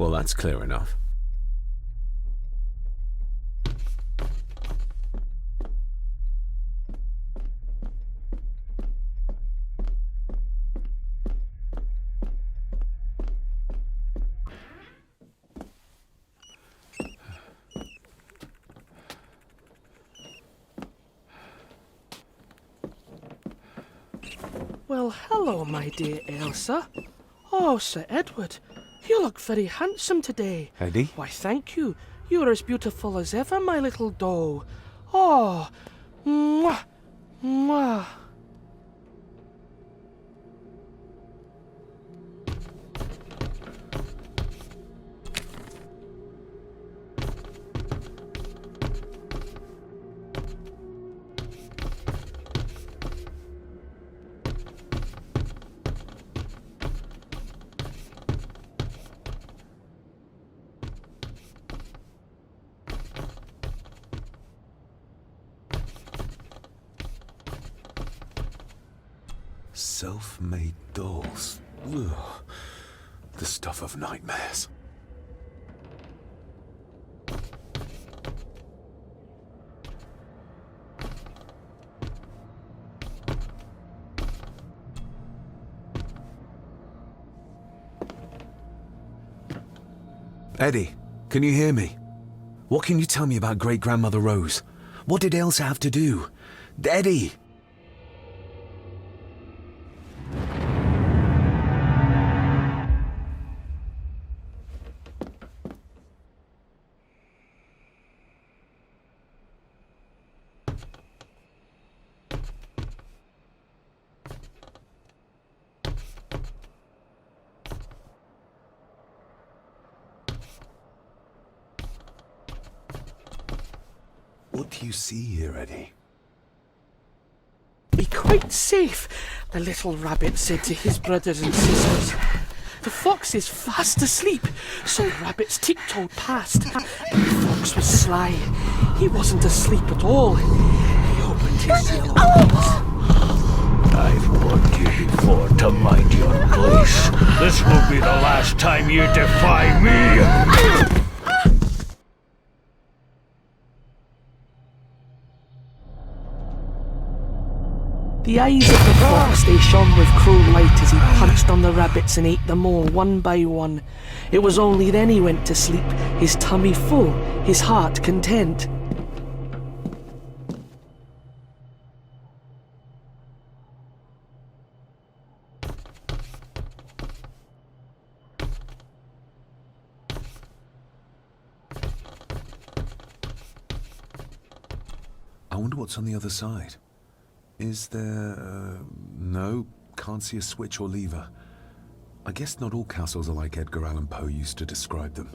Well, that's clear enough. Well, hello, my dear Elsa. Oh, Sir Edward, you look very handsome today. Eddie? Why, thank you. You're as beautiful as ever, my little doe. Oh, mwah, mwah. Self-made dolls. Ugh. The stuff of nightmares. Eddie, can you hear me? What can you tell me about Great-Grandmother Rose? What did Elsa have to do? Eddie! What do you see here, Eddie? Be quite safe, the little rabbit said to his brothers and sisters. The fox is fast asleep, so the rabbits tiptoed past. And the fox was sly. He wasn't asleep at all. He opened his yellow eyes. I've warned you before to mind your place. This will be the last time you defy me! The eyes of the fox, they shone with cruel light as he punched on the rabbits and ate them all one by one. It was only then he went to sleep, his tummy full, his heart content. I wonder what's on the other side. Is there... no, can't see a switch or lever. I guess not all castles are like Edgar Allan Poe used to describe them.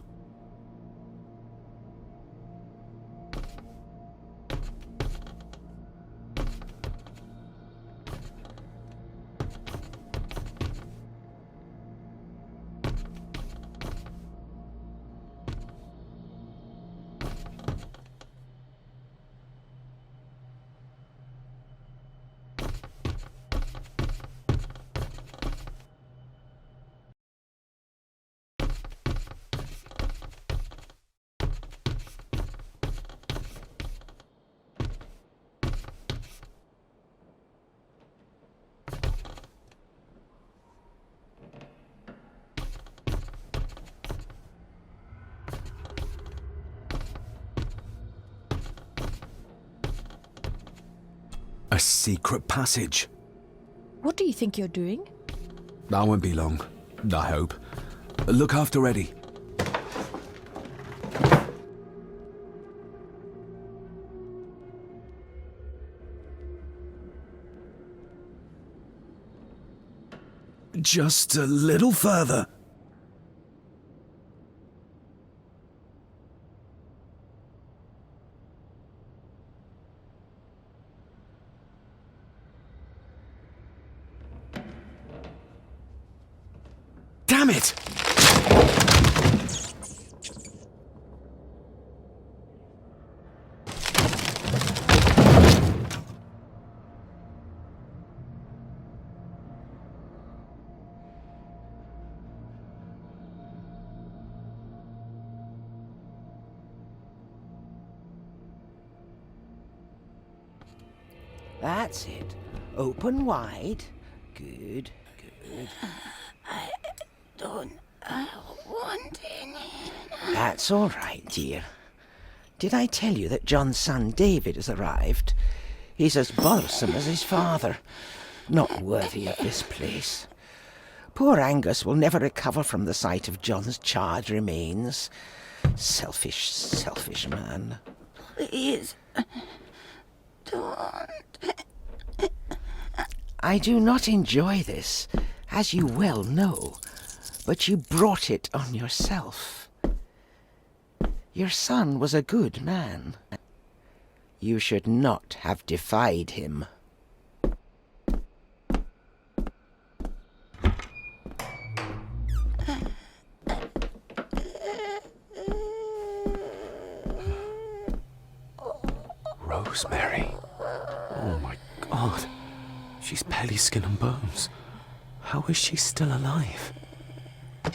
A secret passage. What do you think you're doing? That won't be long, I hope. Look after Eddie. Just a little further. Damn it! That's it. Open wide. Good. I don't want any. That's all right, dear. Did I tell you that John's son David has arrived? He's as bothersome as his father. Not worthy of this place. Poor Angus will never recover from the sight of John's charred remains. Selfish man. Please, don't. I do not enjoy this, as you well know, but you brought it on yourself. Your son was a good man. You should not have defied him. Rosemary. Oh my God. She's barely skin and bones. How is she still alive? I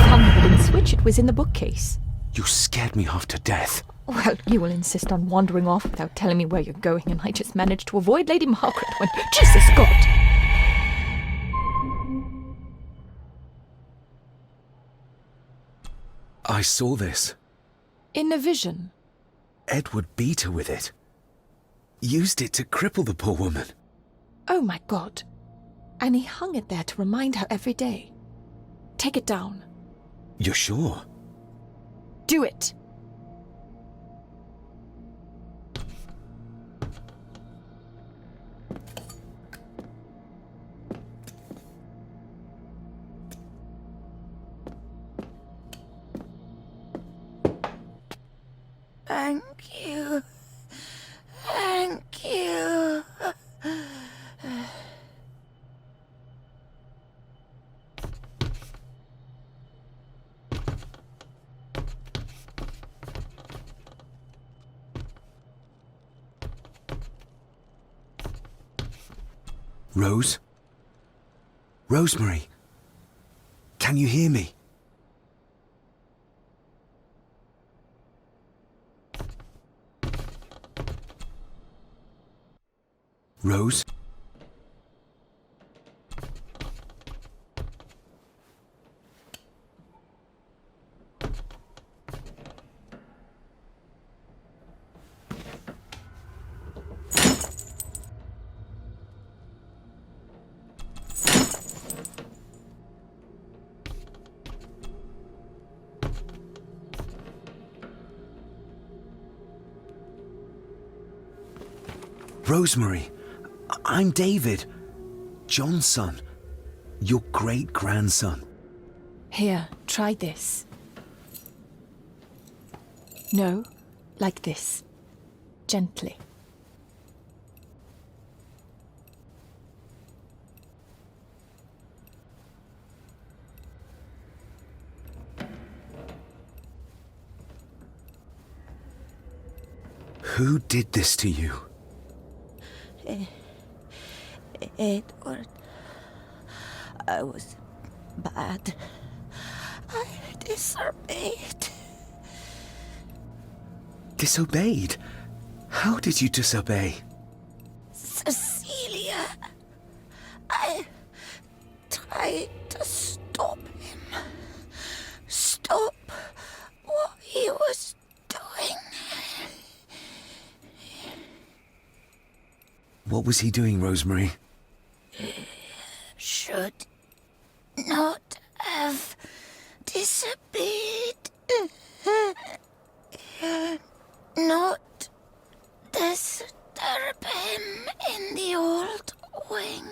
found the wooden switch. It was in the bookcase. You scared me half to death. Well, you will insist on wandering off without telling me where you're going, and I just managed to avoid Lady Margaret when... Jesus God! I saw this. In a vision. Edward beat her with it. Used it to cripple the poor woman. Oh my God. And he hung it there to remind her every day. Take it down. You're sure? Do it. Thank you. Thank you. Rose? Rosemary? Can you hear me? Rose? Rosemary, I'm David, John's son, your great-grandson. Here, try this. No, like this. Gently. Who did this to you? Edward, I was bad. I disobeyed. Disobeyed? How did you disobey? Cecilia, I tried to stop him. Stop what he was doing. What was he doing, Rosemary? Should not have disobeyed. Not disturb him in the old wing.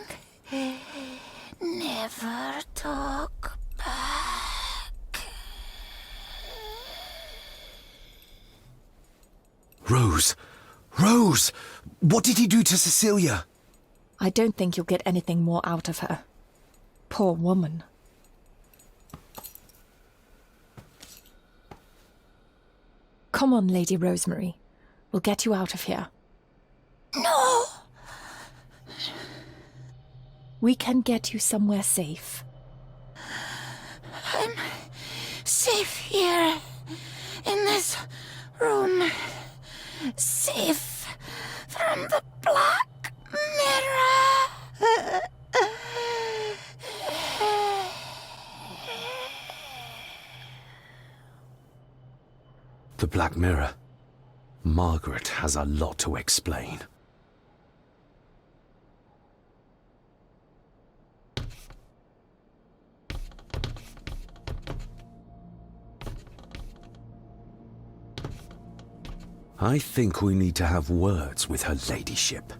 Never talk back. Rose! Rose! What did he do to Cecilia? I don't think you'll get anything more out of her. Poor woman. Come on, Lady Rosemary. We'll get you out of here. No! We can get you somewhere safe. I'm safe here, in this room. Safe from the black Black Mirror. Margaret has a lot to explain. I think we need to have words with her ladyship.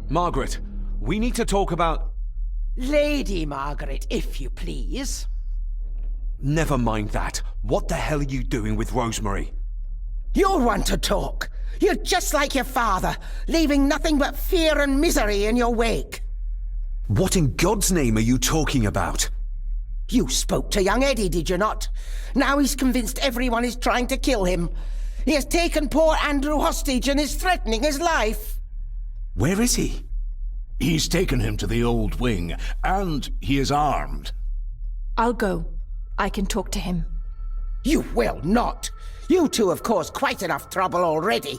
Margaret, we need to talk about... Lady Margaret, if you please. Never mind that. What the hell are you doing with Rosemary? You're one to talk. You're just like your father, leaving nothing but fear and misery in your wake. What in God's name are you talking about? You spoke to young Eddie, did you not? Now he's convinced everyone is trying to kill him. He has taken poor Andrew hostage and is threatening his life. Where is he? He's taken him to the old wing, and he is armed. I'll go. I can talk to him. You will not. You two have caused quite enough trouble already.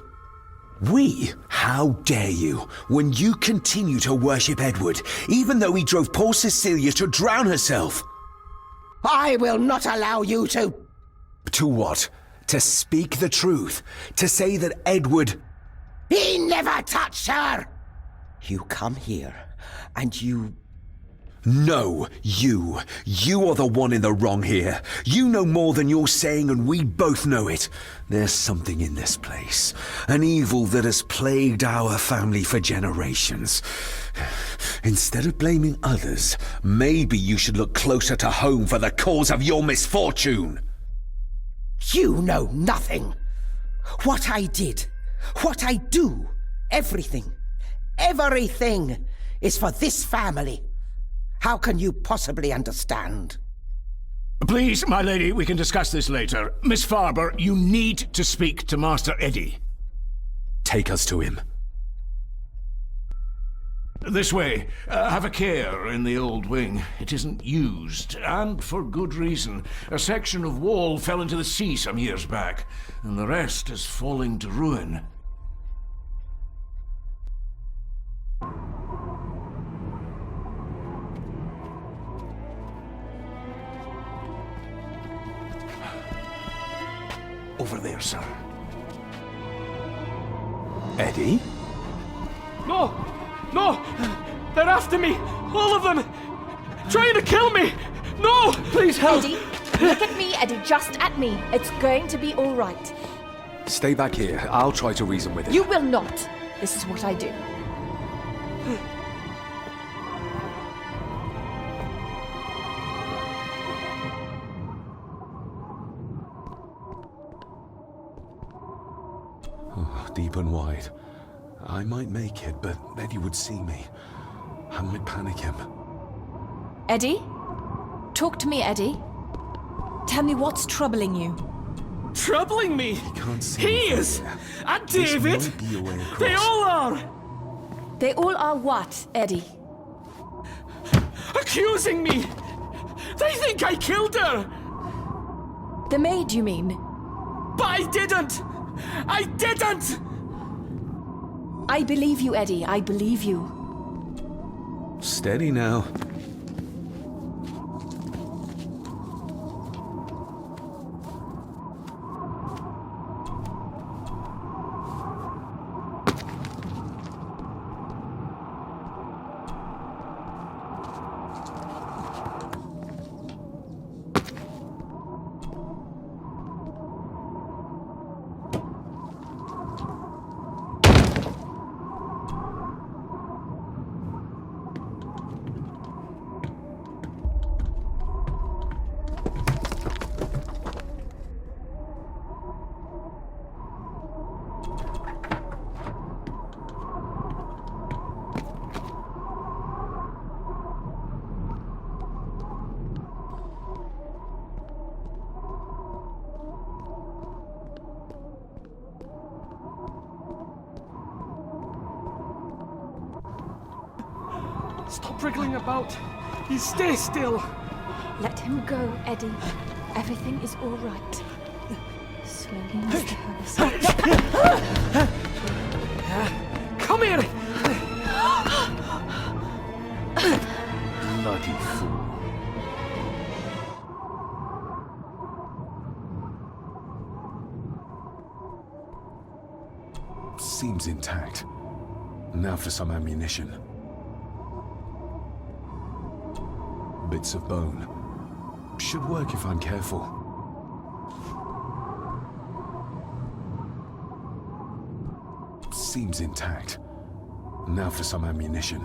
We? How dare you, when you continue to worship Edward, even though he drove poor Cecilia to drown herself? I will not allow you to... To what? To speak the truth? To say that Edward... He never touched her! You come here, and you... No, you. You are the one in the wrong here. You know more than you're saying, and we both know it. There's something in this place. An evil that has plagued our family for generations. Instead of blaming others, maybe you should look closer to home for the cause of your misfortune. You know nothing. What I did, what I do, everything is for this family. How can you possibly understand? Please, my lady, we can discuss this later. Miss Farber, you need to speak to Master Eddie. Take us to him. This way. Have a care in the old wing. It isn't used, and for good reason. A section of wall fell into the sea some years back, and the rest is falling to ruin. Over there, sir. Eddie? No! No! They're after me! All of them! Trying to kill me! No! Please help! Eddie, look at me, Eddie, just at me. It's going to be all right. Stay back here. I'll try to reason with it. You will not. This is what I do. Deep and wide. I might make it, but Eddie would see me. I might panic him. Eddie? Talk to me, Eddie. Tell me what's troubling you. Troubling me! Can't see He him is! from here. And This David! might be a way They across. all are! They all are what, Eddie? Accusing me! They think I killed her! The maid, you mean? But I didn't! I didn't! I believe you, Eddie. I believe you. Steady now. Stop wriggling about. You stay still. Let him go, Eddie. Everything is all right. So Slowly, Mr. Harrison. Come here! Bloody fool. Seems intact. Now for some ammunition. Bits of bone. Should work if I'm careful. Seems intact. Now for some ammunition.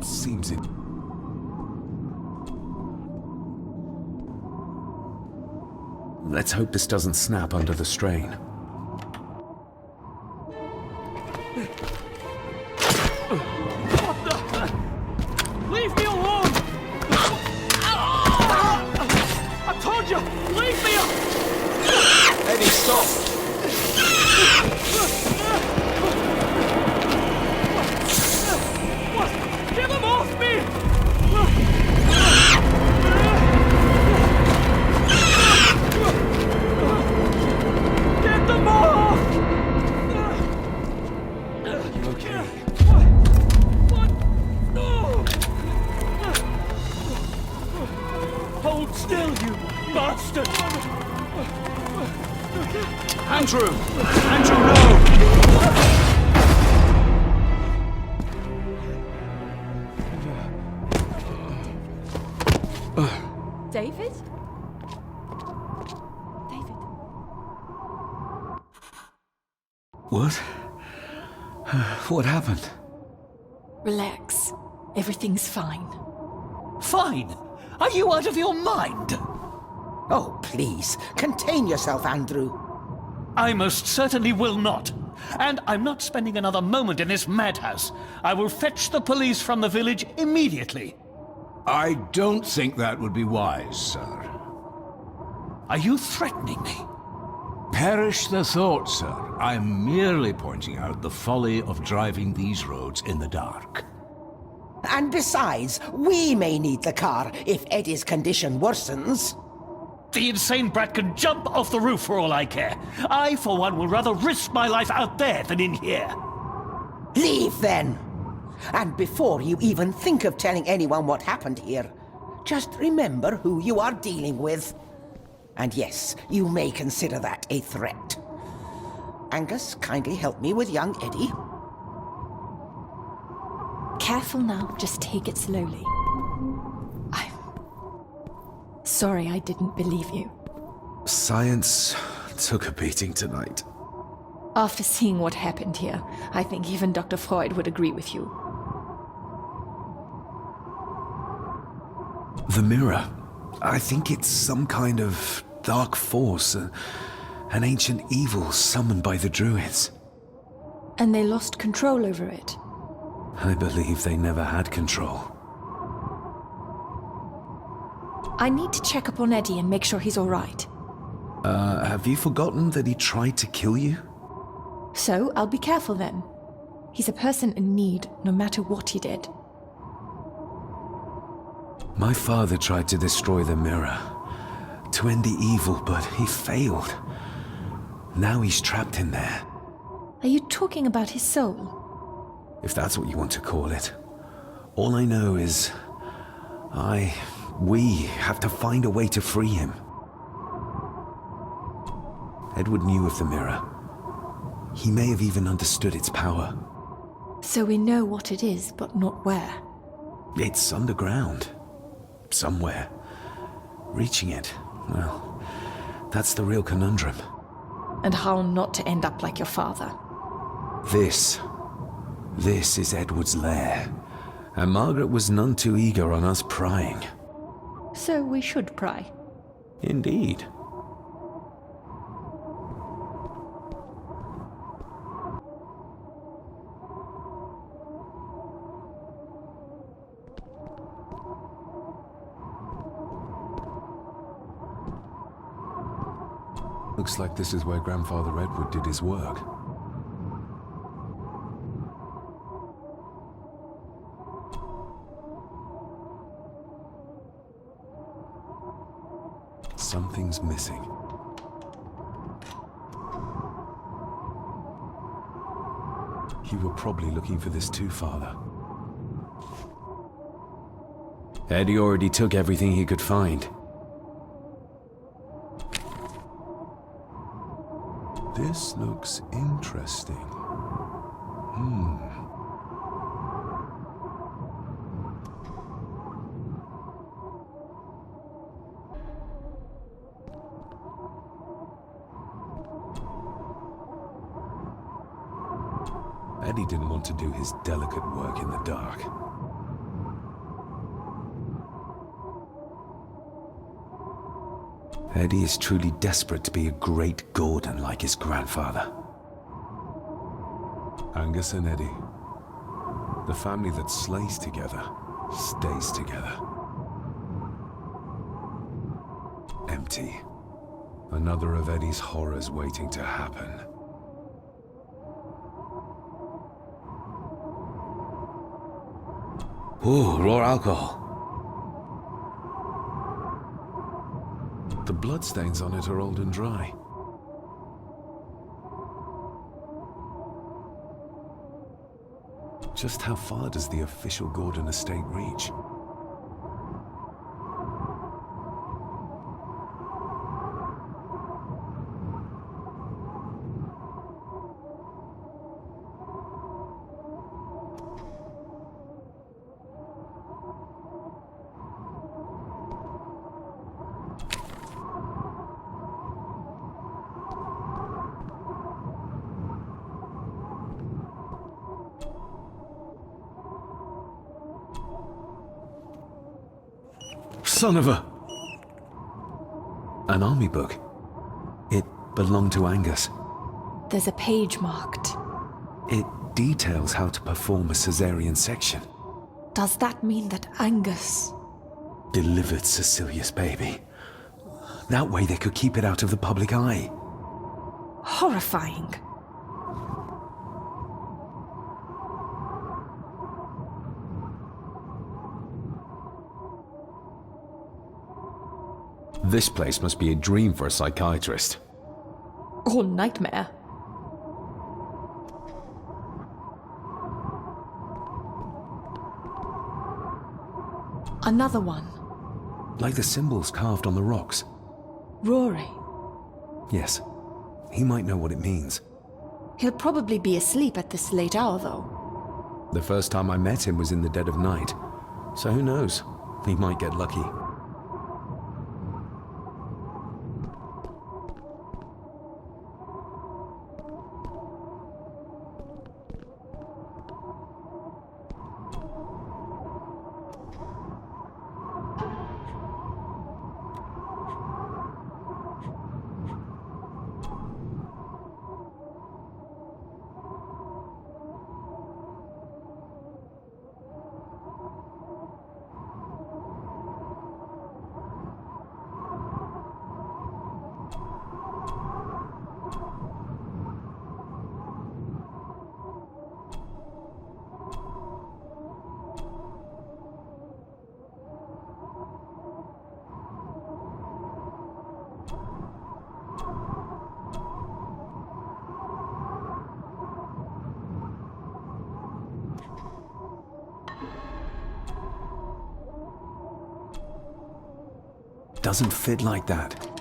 Seems it. Let's hope this doesn't snap under the strain. Leave me alone! I told you, leave me alone! Eddie, stop! Get them off me! Get them off! You okay? What? No! Hold still, you bastard! Andrew! Andrew, no! David? David? What? What happened? Relax. Everything's fine. Fine! Are you out of your mind? Oh, please, contain yourself, Andrew. I most certainly will not. And I'm not spending another moment in this madhouse. I will fetch the police from the village immediately. I don't think that would be wise, sir. Are you threatening me? Perish the thought, sir. I'm merely pointing out the folly of driving these roads in the dark. And besides, we may need the car if Eddie's condition worsens. The insane brat can jump off the roof for all I care. I, for one, will rather risk my life out there than in here. Leave, then. And before you even think of telling anyone what happened here, just remember who you are dealing with. And yes, you may consider that a threat. Angus, kindly help me with young Eddie. Careful now, just take it slowly. I'm sorry I didn't believe you. Science took a beating tonight. After seeing what happened here, I think even Dr. Freud would agree with you. The mirror. I think it's some kind of dark force, an ancient evil summoned by the druids. And they lost control over it. I believe they never had control. I need to check up on Eddie and make sure he's all right. Have you forgotten that he tried to kill you? So, I'll be careful then. He's a person in need, no matter what he did. My father tried to destroy the mirror, to end the evil, but he failed. Now he's trapped in there. Are you talking about his soul? If that's what you want to call it. All I know is... we have to find a way to free him. Edward knew of the mirror. He may have even understood its power. So we know what it is, but not where. It's underground. Somewhere. Reaching it, well, that's the real conundrum. And how not to end up like your father. This is Edward's lair. And Margaret was none too eager on us prying. So we should pry. Indeed. Looks like this is where Grandfather Edward did his work. Something's missing. You were probably looking for this too, Father. Eddie already took everything he could find. This looks interesting. Eddie didn't want to do his delicate work in the dark. Eddie is truly desperate to be a great Gordon like his grandfather. Angus and Eddie. The family that slays together, stays together. Empty. Another of Eddie's horrors waiting to happen. Ooh, raw alcohol. The bloodstains on it are old and dry. Just how far does the official Gordon estate reach? Son of a... An army book. It belonged to Angus. There's a page marked. It details how to perform a cesarean section. Does that mean that Angus... Delivered Cecilia's baby. That way they could keep it out of the public eye. Horrifying. This place must be a dream for a psychiatrist. Or nightmare. Another one. Like the symbols carved on the rocks. Rory. Yes. He might know what it means. He'll probably be asleep at this late hour, though. The first time I met him was in the dead of night. So who knows? He might get lucky. Doesn't fit like that.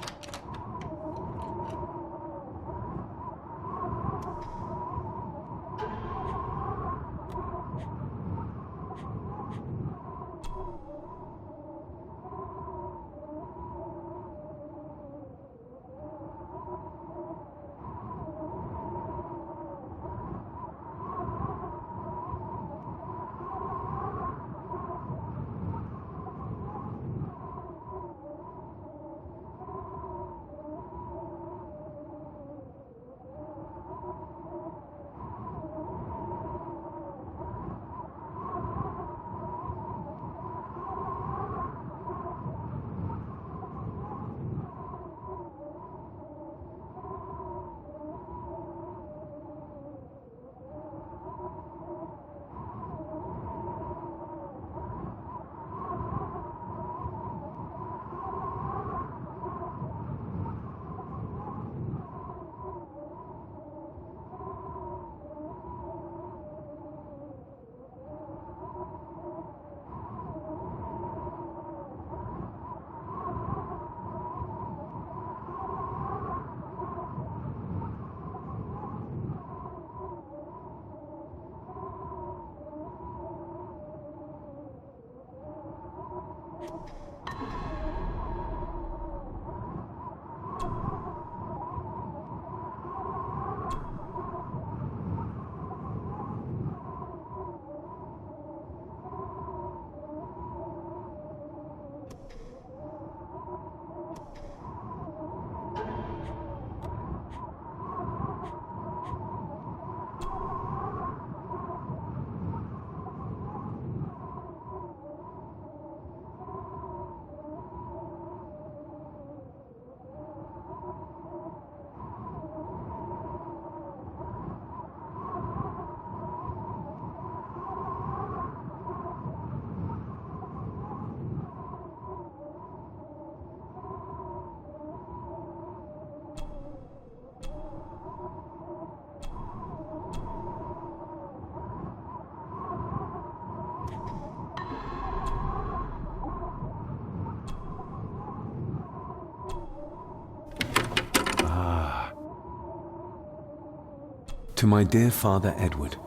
To my dear Father Edward,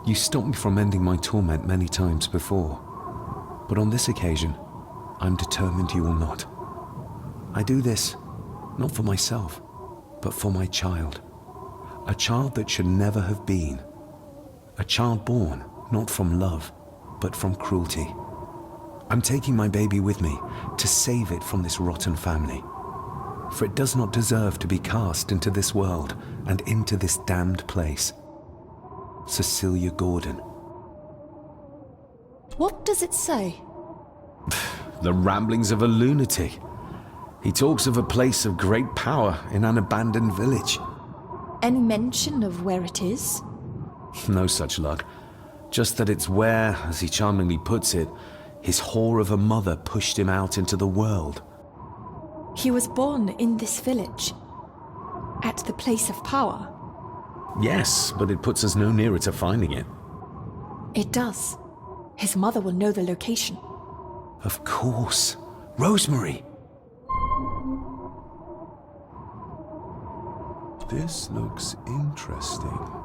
you stopped me from ending my torment many times before, but on this occasion, I'm determined you will not. I do this, not for myself, but for my child. A child that should never have been. A child born, not from love, but from cruelty. I'm taking my baby with me to save it from this rotten family. For it does not deserve to be cast into this world and into this damned place. Cecilia Gordon. What does it say? The ramblings of a lunatic. He talks of a place of great power in an abandoned village. Any mention of where it is? No such luck. Just that it's where, as he charmingly puts it, his whore of a mother pushed him out into the world. He was born in this village, at the place of power. Yes, but it puts us no nearer to finding it. It does. His mother will know the location. Of course. Rosemary! This looks interesting.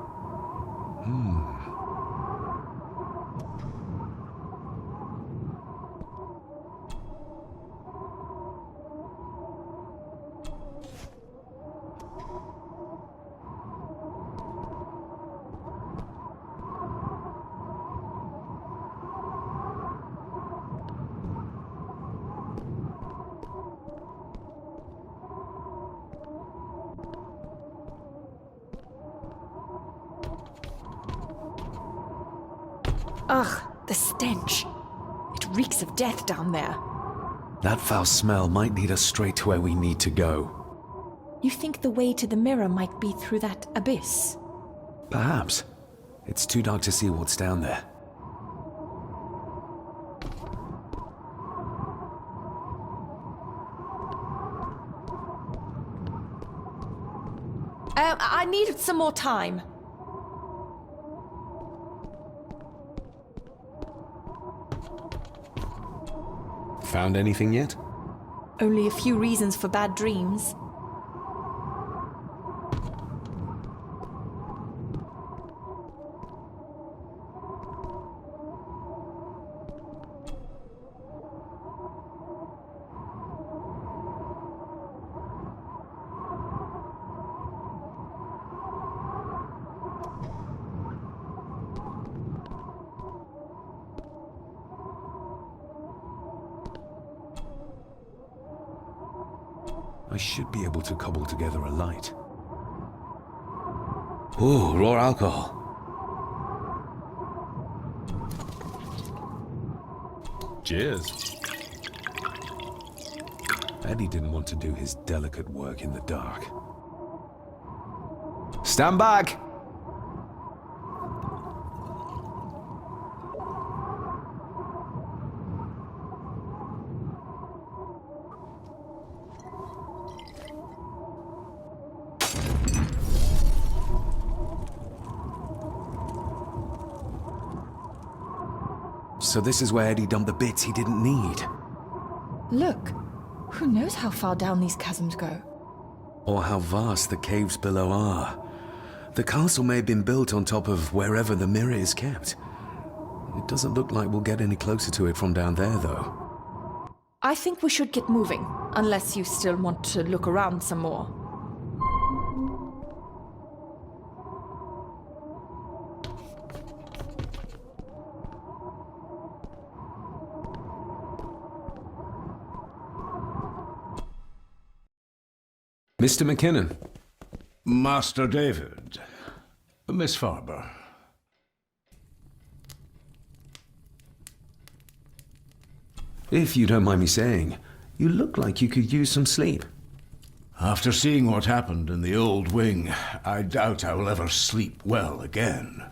Ugh, the stench. It reeks of death down there. That foul smell might lead us straight to where we need to go. You think the way to the mirror might be through that abyss? Perhaps. It's too dark to see what's down there. I needed some more time. Found anything yet? Only a few reasons for bad dreams. I should be able to cobble together a light. Ooh, raw alcohol. Cheers. Eddie didn't want to do his delicate work in the dark. Stand back! So this is where Eddie dumped the bits he didn't need. Look, who knows how far down these chasms go? Or how vast the caves below are. The castle may have been built on top of wherever the mirror is kept. It doesn't look like we'll get any closer to it from down there, though. I think we should get moving, unless you still want to look around some more. Mr. McKinnon. Master David. Miss Farber. If you don't mind me saying, you look like you could use some sleep. After seeing what happened in the old wing, I doubt I will ever sleep well again.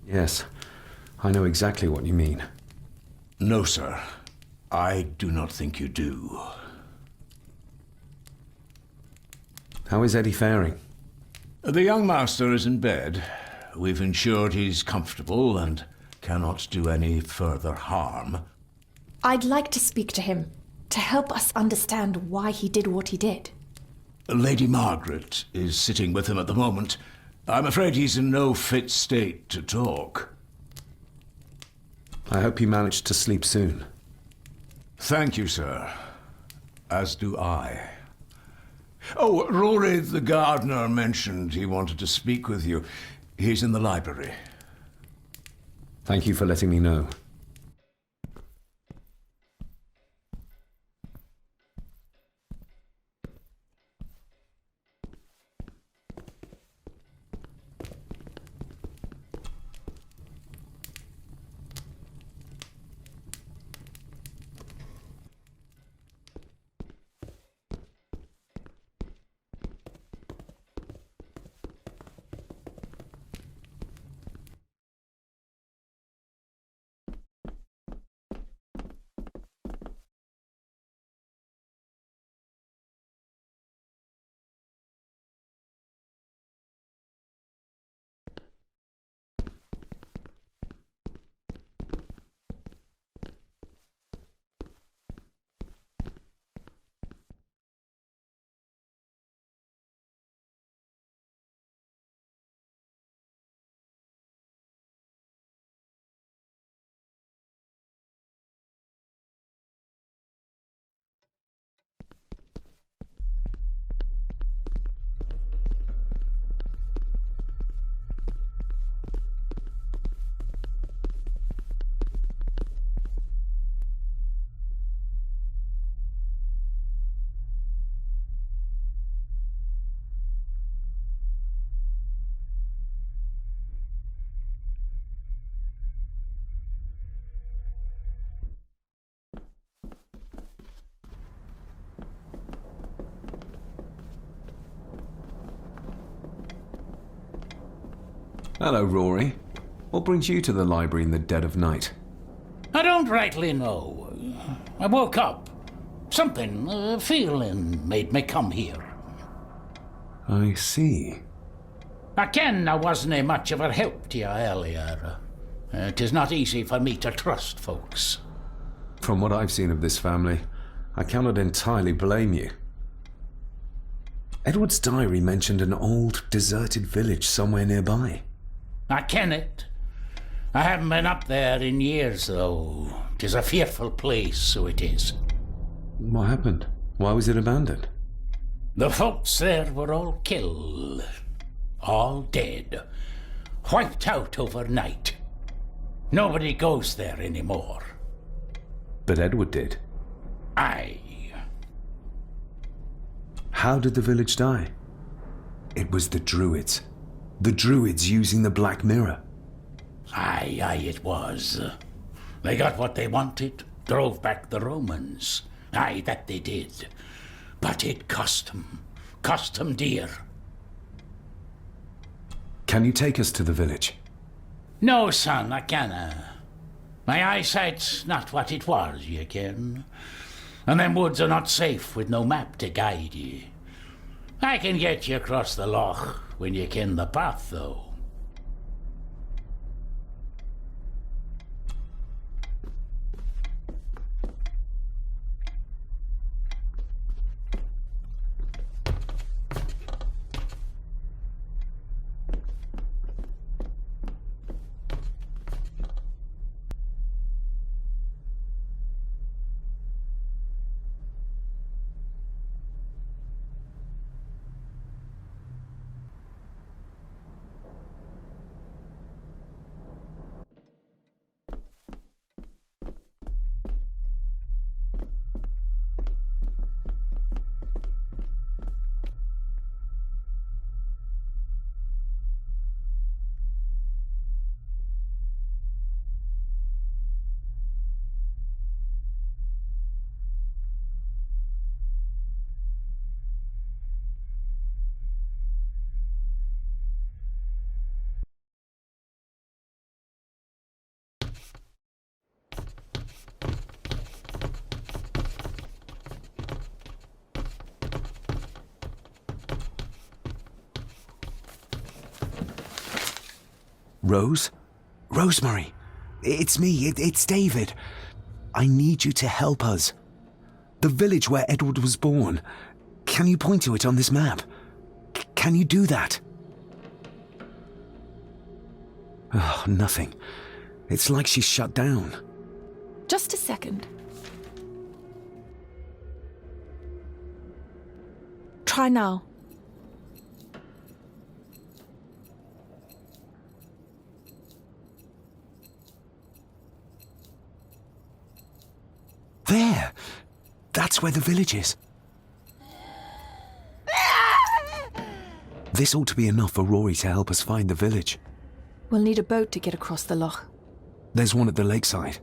Yes, I know exactly what you mean. No, sir. I do not think you do. How is Eddie faring? The young master is in bed. We've ensured he's comfortable and cannot do any further harm. I'd like to speak to him, to help us understand why he did what he did. Lady Margaret is sitting with him at the moment. I'm afraid he's in no fit state to talk. I hope you managed to sleep soon. Thank you, sir. As do I. Oh, Rory the gardener mentioned he wanted to speak with you. He's in the library. Thank you for letting me know. Hello, Rory. What brings you to the library in the dead of night? I don't rightly know. I woke up. Something, a feeling, made me come here. I see. I ken I wasn't much of a help to you earlier. It is not easy for me to trust folks. From what I've seen of this family, I cannot entirely blame you. Edward's diary mentioned an old, deserted village somewhere nearby. I ken it. I haven't been up there in years, though. 'Tis a fearful place, so it is. What happened? Why was it abandoned? The folks there were all killed. All dead. Wiped out overnight. Nobody goes there anymore. But Edward did. Aye. How did the village die? It was the Druids. The Druids using the Black Mirror. Aye, it was. They got what they wanted, drove back the Romans. Aye, that they did. But it cost them dear. Can you take us to the village? No, son, I canna. My eyesight's not what it was, ye ken. And them woods are not safe with no map to guide ye. I can get you across the loch when you ken the path, though. Rose? Rosemary! It's me, it's David. I need you to help us. The village where Edward was born. Can you point to it on this map? Can you do that? Oh, nothing. It's like she's shut down. Just a second. Try now. There! That's where the village is. This ought to be enough for Rory to help us find the village. We'll need a boat to get across the loch. There's one at the lakeside.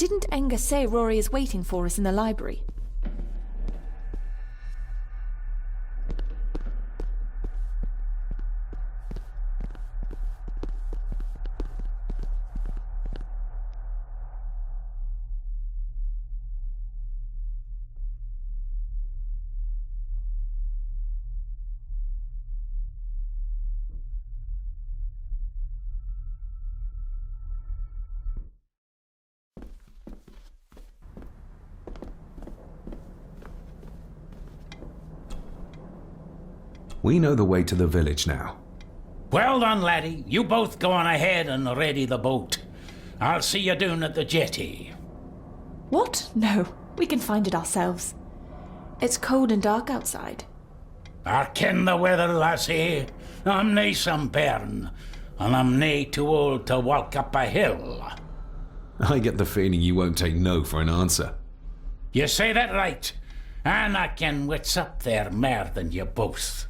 Didn't Enga say Rory is waiting for us in the library? We know the way to the village now. Well done, laddie. You both go on ahead and ready the boat. I'll see you down at the jetty. What? No, we can find it ourselves. It's cold and dark outside. I ken the weather, lassie. I'm nae some bairn, and I'm nae too old to walk up a hill. I get the feeling you won't take no for an answer. You say that right, and I ken what's up there mair than you both.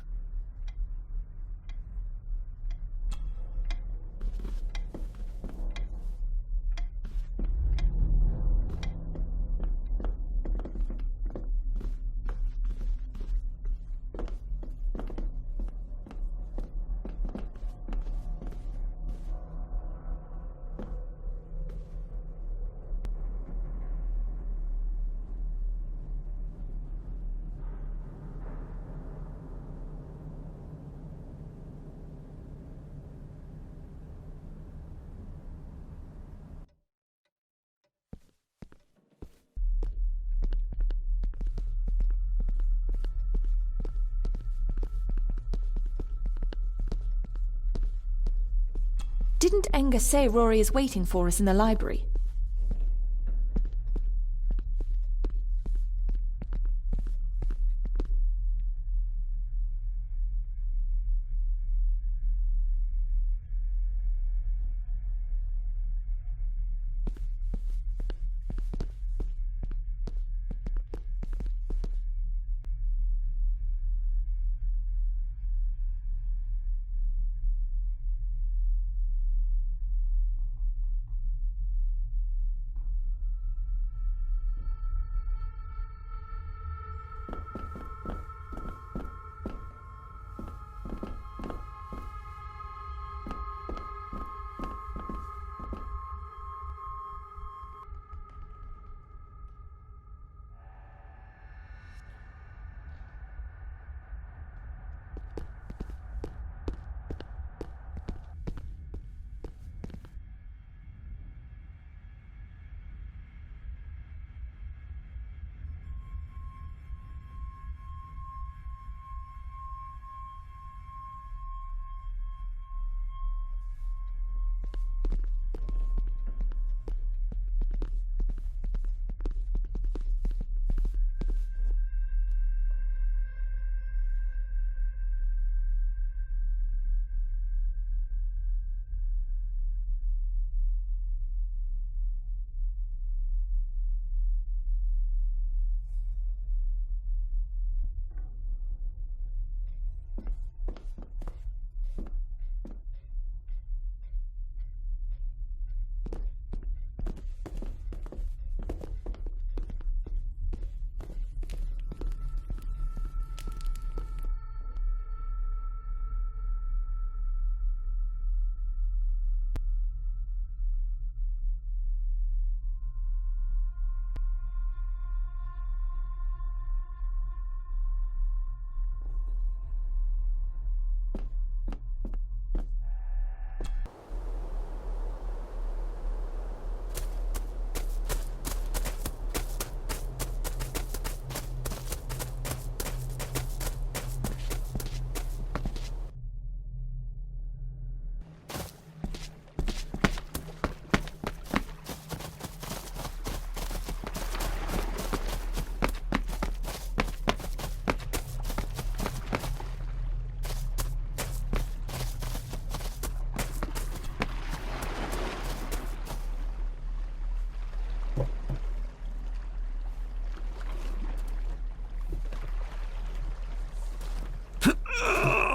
Didn't Enger say Rory is waiting for us in the library?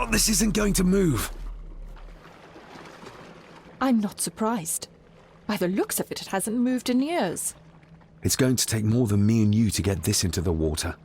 This isn't going to move. I'm not surprised. By the looks of it, it hasn't moved in years. It's going to take more than me and you to get this into the water.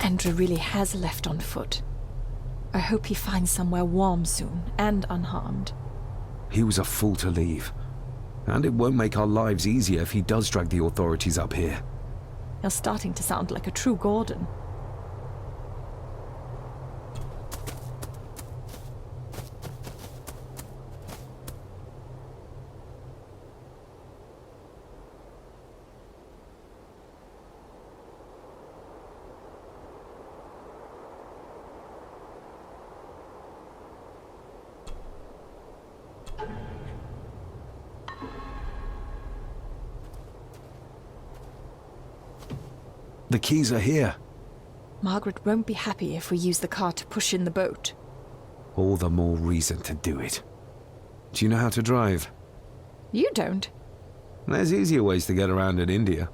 Andrew really has left on foot. I hope he finds somewhere warm soon, and unharmed. He was a fool to leave. And it won't make our lives easier if he does drag the authorities up here. You're starting to sound like a true Gordon. The keys are here. Margaret won't be happy if we use the car to push in the boat. All the more reason to do it. Do you know how to drive? You don't. There's easier ways to get around in India.